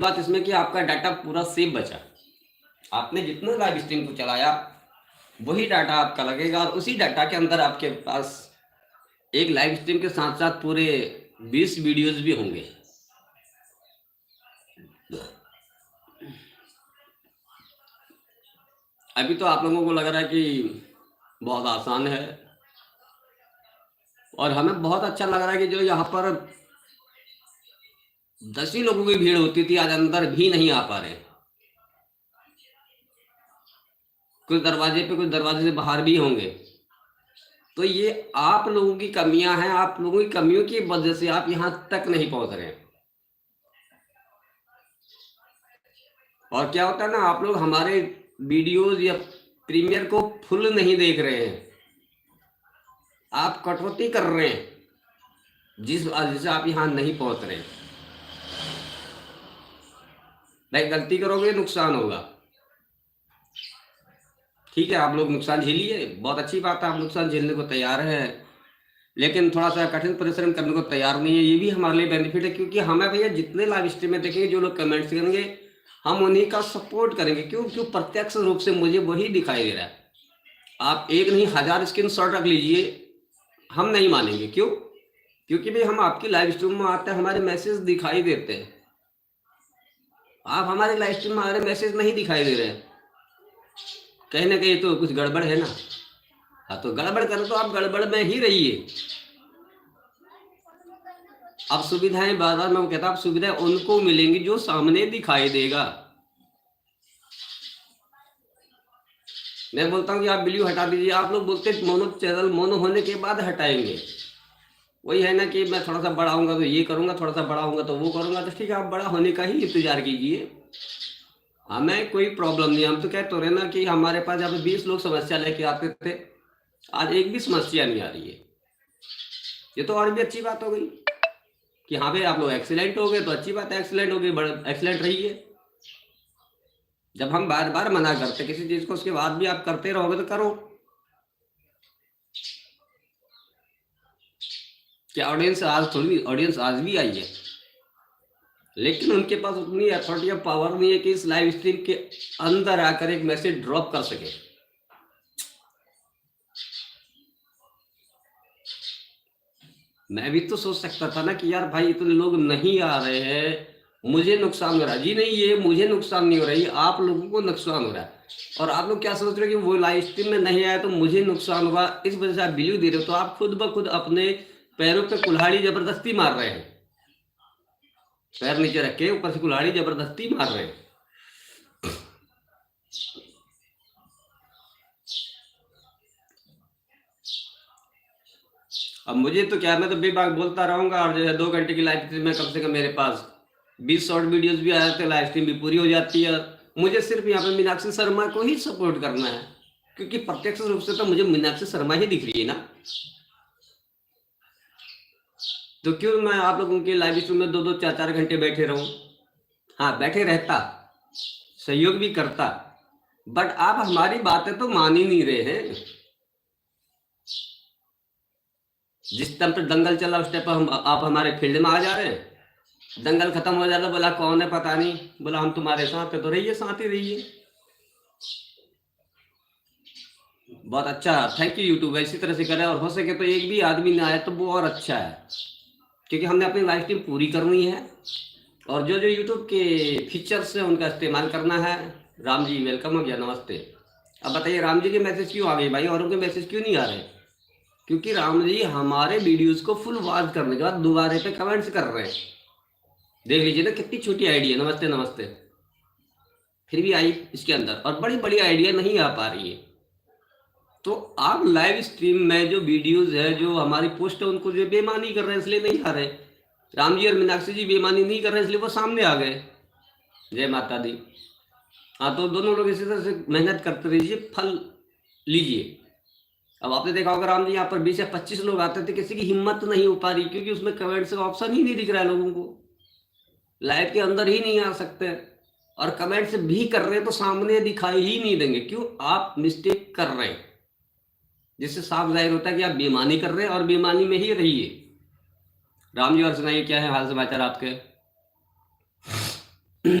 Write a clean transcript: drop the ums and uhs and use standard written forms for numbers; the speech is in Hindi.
बात इसमें कि आपका डाटा पूरा सेव बचा। आपने जितना लाइव स्ट्रीम को चलाया वही डाटा आपका लगेगा, और उसी डाटा के अंदर आपके पास एक लाइव स्ट्रीम के साथ साथ पूरे 20 वीडियोस भी होंगे। अभी तो आप लोगों को लग रहा है कि बहुत आसान है, और हमें बहुत अच्छा लग रहा है कि जो यहाँ पर 10 ही लोगों की भीड़ होती थी, आज अंदर भी नहीं आ पा रहे। कुछ दरवाजे पे, कुछ दरवाजे से बाहर भी होंगे। तो ये आप लोगों की कमियां हैं, आप लोगों की कमियों की वजह से आप यहां तक नहीं पहुंच रहे हैं। और क्या होता है ना, आप लोग हमारे वीडियोस या प्रीमियर को फुल नहीं देख रहे हैं, आप कटौती कर रहे हैं जिस वजह से आप यहां नहीं पहुंच रहे। भाई गलती करोगे नुकसान होगा, ठीक है, आप लोग नुकसान झेलिए, बहुत अच्छी बात है, आप नुकसान झेलने को तैयार हैं, लेकिन थोड़ा सा कठिन परिश्रम करने को तैयार नहीं है। ये भी हमारे लिए बेनिफिट है, क्योंकि हमें भैया जितने लाइव स्ट्रीम में देखेंगे, जो लोग कमेंट्स करेंगे, हम उन्हीं का सपोर्ट करेंगे। क्यों प्रत्यक्ष रूप से मुझे वही दिखाई दे रहा है। आप एक नहीं 1000 स्क्रीनशॉट रख लीजिए, हम नहीं मानेंगे। क्योंकि भाई हम आपकी लाइव स्ट्रीम में आते हैं, हमारे मैसेज दिखाई देते हैं। आप हमारे लाइव स्ट्रीम में हमारे मैसेज नहीं दिखाई दे रहे हैं, कहीं ना कहीं तो कुछ गड़बड़ है ना। हाँ, तो गड़बड़ करें तो आप गड़बड़ में ही रहिए। अब सुविधाएं, बार बार मैं कहता हूं, सुविधाएं उनको मिलेंगी जो सामने दिखाई देगा। मैं बोलता हूं कि आप वीडियो हटा दीजिए, आप लोग बोलते हैं मोनो चैनल, मोनो होने के बाद हटाएंगे। वही है ना कि मैं थोड़ा सा बड़ा होऊंगा तो ये करूंगा, थोड़ा सा बड़ा होऊंगा तो वो करूंगा। तो ठीक है, आप बड़ा होने का ही इंतजार कीजिए, हमें कोई प्रॉब्लम नहीं। हम तो कहते रहे ना कि हमारे पास जब 20 लोग समस्या लेके आते थे, आज एक भी समस्या नहीं आ रही है। ये तो और भी अच्छी बात हो गई कि हाँ भाई आप लोग एक्सीलेंट हो गए, तो अच्छी बात है, एक्सीलेंट हो गई, बड़ा एक्सीलेंट रहिए। जब हम बार बार मना करते किसी चीज को, उसके बाद भी आप करते रहोगे तो करो। क्या ऑडियंस आज भी आई है, लेकिन उनके पास उतनी एफर्ट या पावर नहीं है कि इस लाइव स्ट्रीम के अंदर आकर एक मैसेज ड्रॉप कर सके। मैं भी तो सोच सकता था ना कि यार भाई इतने लोग नहीं आ रहे हैं, मुझे नुकसान हो रहा है। जी नहीं, ये मुझे नुकसान नहीं हो रहा है, आप लोगों को नुकसान हो रहा है। और आप लोग क्या सोच रहे हो कि वो लाइव स्ट्रीम में नहीं आया तो मुझे नुकसान होगा, इस वजह से आप बिलीव दे रहे हो। तो आप खुद ब खुद अपने पैरों पे कुल्हाड़ी जबरदस्ती मार रहे हैं, पैर नीचे रखे ऊपर से कुल्हाड़ी जबरदस्ती मार रहे हैं। अब मुझे तो क्या, मैं तो बेबाक बोलता रहूंगा, और जो है 2 घंटे की लाइव स्ट्रीम में कम से कम मेरे पास 20 शॉर्ट वीडियोस भी आ जाते हैं, लाइव स्ट्रीम भी पूरी हो जाती है। मुझे सिर्फ यहाँ पे मीनाक्षी शर्मा को ही सपोर्ट करना है, क्योंकि प्रत्यक्ष रूप से तो मुझे मीनाक्षी शर्मा ही दिख रही है ना। तो क्यों मैं आप लोगों के लाइव स्ट्रीम में 2-2 4-4 घंटे बैठे रहूं। हाँ, बैठे रहता, सहयोग भी करता, बट आप हमारी बातें तो मान ही नहीं रहे हैं। जिस टाइम पर दंगल चला उस टाइम पर आप हमारे फील्ड में आ जा रहे हैं। दंगल खत्म हो जाता, बोला कौन है पता नहीं, बोला हम तुम्हारे साथ है, तो रहिए, साथ ही रहिए। बहुत अच्छा, थैंक यू यूट्यूब, इसी तरह से करें, और हो सके तो एक भी आदमी ना आए तो वो और अच्छा है, क्योंकि हमने अपनी लाइफ स्ट्रीम पूरी करनी है, और जो जो यूट्यूब के फीचर्स हैं उनका इस्तेमाल करना है। राम जी वेलकम हो गया, नमस्ते। अब बताइए राम जी के मैसेज क्यों आ गए भाई, औरों के मैसेज क्यों नहीं आ रहे? क्योंकि राम जी हमारे वीडियोस को फुल वॉच करने के बाद दोबारा पे कमेंट्स कर रहे हैं। देख लीजिए ना कितनी छोटी आईडी है, नमस्ते नमस्ते, फिर भी आई इसके अंदर, और बड़ी बड़ी आइडिया नहीं आ पा रही है। तो आप लाइव स्ट्रीम में जो वीडियोस है, जो हमारी पोस्ट है, उनको जो बेईमानी कर रहे हैं इसलिए नहीं आ रहे। राम जी और मीनाक्षी जी बेईमानी नहीं कर रहे इसलिए वो सामने आ गए। जय माता दी। हाँ, तो दोनों लोग इसी तरह से मेहनत करते रहिए, फल लीजिए। अब आपने देखा होगा राम जी यहाँ पर 20 या 25 लोग आते थे, किसी की हिम्मत नहीं हो पा रही, क्योंकि उसमें कमेंट्स का ऑप्शन ही नहीं दिख रहा है लोगों को, लाइव के अंदर ही नहीं आ सकते, और कमेंट्स भी कर रहे हैं तो सामने दिखाई ही नहीं देंगे। क्यों? आप मिस्टेक कर रहे हैं, जिससे साफ जाहिर होता है कि आप बेईमानी कर रहे हैं, और बेईमानी में ही रहिए। राम जी और सुनाइए, क्या है हाल समाचार आपके?